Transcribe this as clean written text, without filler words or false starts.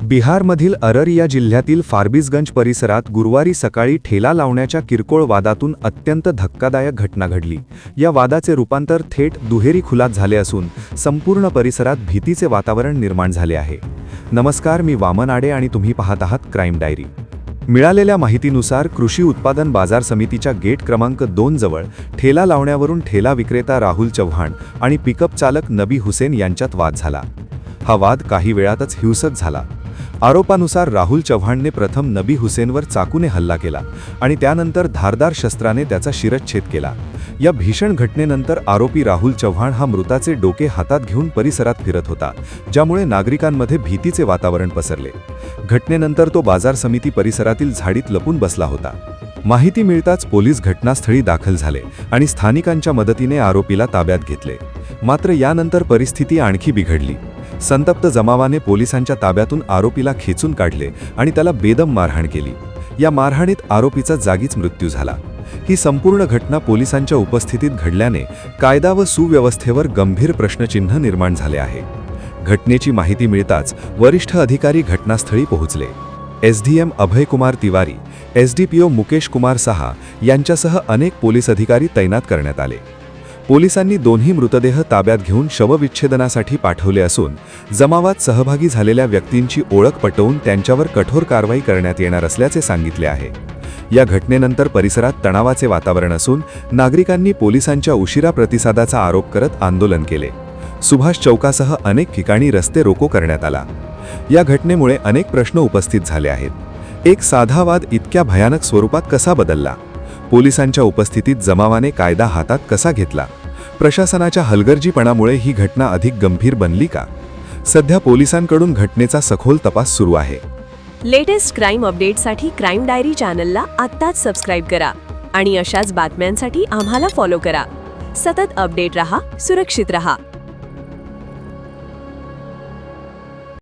बिहारमधील अररिया जिल्ह्यातील फारबिसगंज परिसरात गुरुवारी सकाळी ठेला लावण्याच्या किरकोळ वादातून अत्यंत धक्कादायक घटना घडली। या वादाचे रूपांतर थेट दुहेरी खुलात झाले असून संपूर्ण परिसरात भीतीचे वातावरण निर्माण झाले आहे। नमस्कार, मी वामन आडे आणि तुम्ही पाहत आहात क्राईम डायरी। मिळालेल्या माहितीनुसार कृषी उत्पादन बाजार समितीच्या गेट क्रमांक 2 जवळ ठेला लावण्यावरून ठेला विक्रेता राहुल चव्हाण आणि पिकअप चालक नबी हुसेन यांच्यात वाद झाला। हा वाद काही वेळातच हिंसक झाला। आरोपानुसार राहुल चव्हाणने प्रथम नबी हुसेनवर चाकूने हल्ला केला आणि त्यानंतर धारदार शस्त्राने त्याचा शिरच्छेद केला। या भीषण घटनेनंतर आरोपी राहुल चव्हाण हा मृताचे डोके हातात घेऊन परिसरात फिरत होता, ज्यामुळे नागरिकांमध्ये भीतीचे वातावरण पसरले। घटनेनंतर तो बाजार समिती परिसरातील झाडीत लपून बसला होता। माहिती मिळताच पोलीस घटनास्थळी दाखल झाले आणि स्थानिकांच्या मदतीने आरोपीला ताब्यात घेतले। मात्र यानंतर परिस्थिती आणखी बिघडली। संतप्त जमावाने पोलिसांच्या ताब्यातून आरोपीला खेचून काढले आणि त्याला बेदम मारहाण केली। या मारहाणीत आरोपीचा जागीच मृत्यू झाला। ही संपूर्ण घटना पोलिसांच्या उपस्थितीत घडल्याने कायदा व सुव्यवस्थेवर गंभीर प्रश्नचिन्ह निर्माण झाले आहे। घटनेची माहिती मिळताच वरिष्ठ अधिकारी घटनास्थळी पोहोचले। एसडीएम अभय कुमार तिवारी, एसडीपीओ मुकेश कुमार साहा यांच्यासह अनेक पोलीस अधिकारी तैनात करण्यात आले। पोलिसांनी दोन्ही मृतदेह ताब्यात घेऊन शवविच्छेदनासाठी पाठवले असून जमावात सहभागी झालेल्या व्यक्तींची ओळख पटवून त्यांच्यावर कठोर कारवाई करण्यात येणार असल्याचे सांगितले आहे। या घटनेनंतर परिसरात तणावाचे वातावरण असून नागरिकांनी पोलिसांच्या उशिरा प्रतिसादाचा आरोप करत आंदोलन केले। सुभाष चौकासह अनेक ठिकाणी रस्ते रोको करण्यात आला। या घटनेमुळे अनेक प्रश्न उपस्थित झाले आहेत। एक साधा वाद इतक्या भयानक स्वरूपात कसा बदलला? पोलिसांच्या उपस्थितीत जमावाने कायदा हातात कसा घेतला? प्रशासनाच्या हलगर्जीपणामुळे ही घटना अधिक गंभीर बनली का? सध्या पोलिसांकडून घटनेचा सखोल तपास सुरू आहे। लेटेस्ट क्राईम अपडेटसाठी क्राईम डायरी चॅनलला आत्ताच सबस्क्राईब करा आणि अशाच बातम्यांसाठी आम्हाला फॉलो करा। सतत अपडेट रहा, सुरक्षित रहा।